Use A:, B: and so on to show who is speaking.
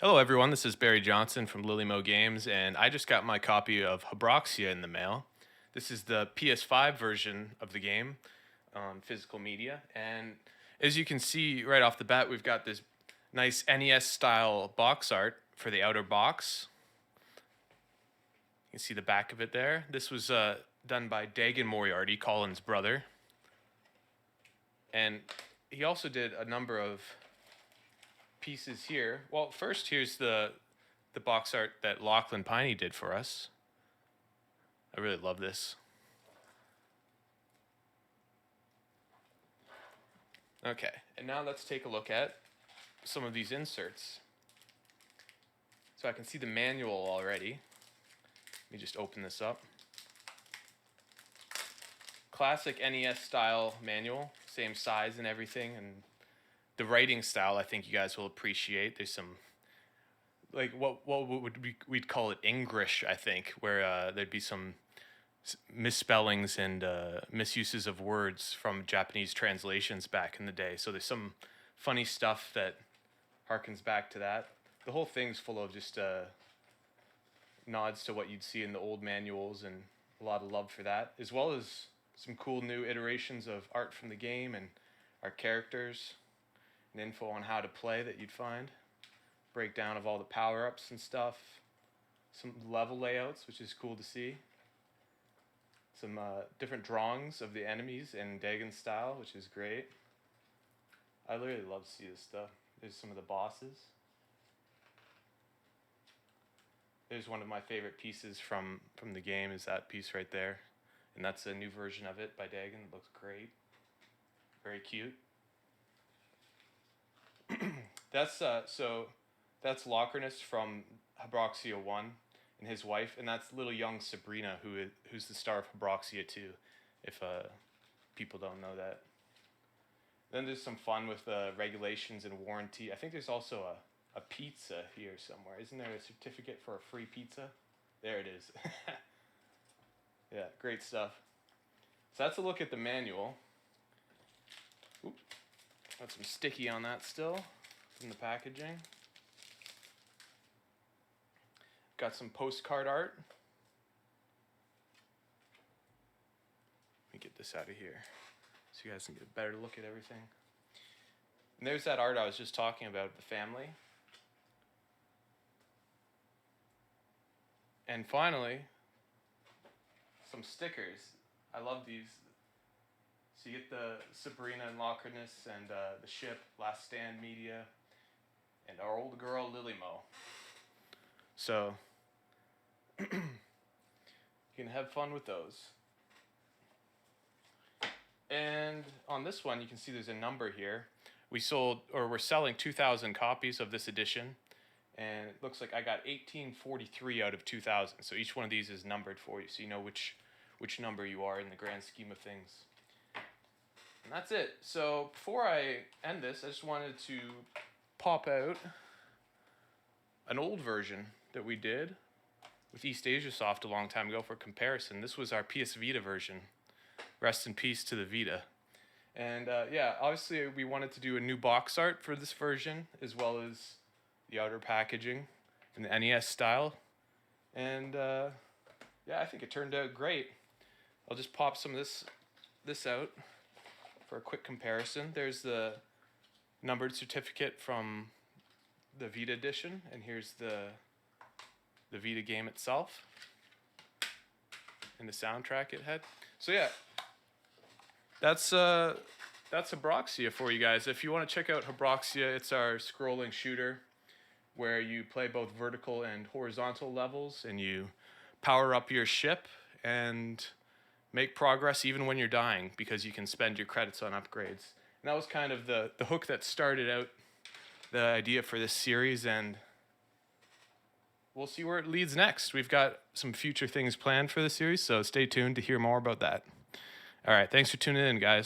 A: Hello, everyone. This is Barry Johnson from Lily Mo Games, and I just got my copy of Habroxia in the mail. This is the PS5 version of the game on physical media, and as you can see right off the bat, we've got this nice NES style box art for the outer box. You can see the back of it there. This was done by Dagan Moriarty, Colin's brother, and he also did a number of pieces here. Well, first here's the box art that Lachlan Piney did for us. I really love this. Okay, and now let's take a look at some of these inserts. So I can see the manual already. Let me just open this up. Classic NES style manual, same size and everything, and the writing style I think you guys will appreciate. There's some, like, what would we'd call it English, I think, where there'd be some misspellings and misuses of words from Japanese translations back in the day. So there's some funny stuff that harkens back to that. The whole thing's full of just nods to what you'd see in the old manuals, and a lot of love for that, as well as some cool new iterations of art from the game and our characters and info on how to play that you'd find. Breakdown of all the power-ups and stuff. Some level layouts, which is cool to see. Some different drawings of the enemies in Dagon style, which is great. I really love to see this stuff. There's some of the bosses. There's one of my favorite pieces from the game, is that piece right there. And that's a new version of it by Dagon. It looks great. Very cute. That's Locrinus from Habroxia 1 and his wife, and that's little young Sabrina, who's the star of Habroxia 2, if people don't know that. Then there's some fun with regulations and warranty. I think there's also a pizza here somewhere. Isn't there a certificate for a free pizza? There it is. Yeah, great stuff. So that's a look at the manual. Oop. Got some sticky on that still from the packaging. Got some postcard art. Let me get this out of here so you guys can get a better look at everything. And there's that art I was just talking about, the family. And finally, some stickers. I love these. So you get the Sabrina and Locrinus and the ship, Last Stand Media, and our old girl Lily Mo. So you can have fun with those. And on this one, you can see there's a number here. We're selling 2,000 copies of this edition, and it looks like I got 1843 out of 2,000. So each one of these is numbered for you, so you know which number you are in the grand scheme of things. And that's it. So before I end this, I just wanted to pop out an old version that we did with East Asia Soft a long time ago for comparison. This was our PS Vita version. Rest in peace to the Vita. And yeah, obviously we wanted to do a new box art for this version, as well as the outer packaging in the NES style. And yeah, I think it turned out great. I'll just pop some of this out for a quick comparison. There's the numbered certificate from the Vita edition, and here's the Vita game itself and the soundtrack it had. So yeah, that's Habroxia for you guys. If you want to check out Habroxia, it's our scrolling shooter where you play both vertical and horizontal levels, and you power up your ship and make progress even when you're dying, because you can spend your credits on upgrades. And that was kind of the hook that started out the idea for this series, and we'll see where it leads next. We've got some future things planned for the series, so stay tuned to hear more about that. All right, thanks for tuning in, guys.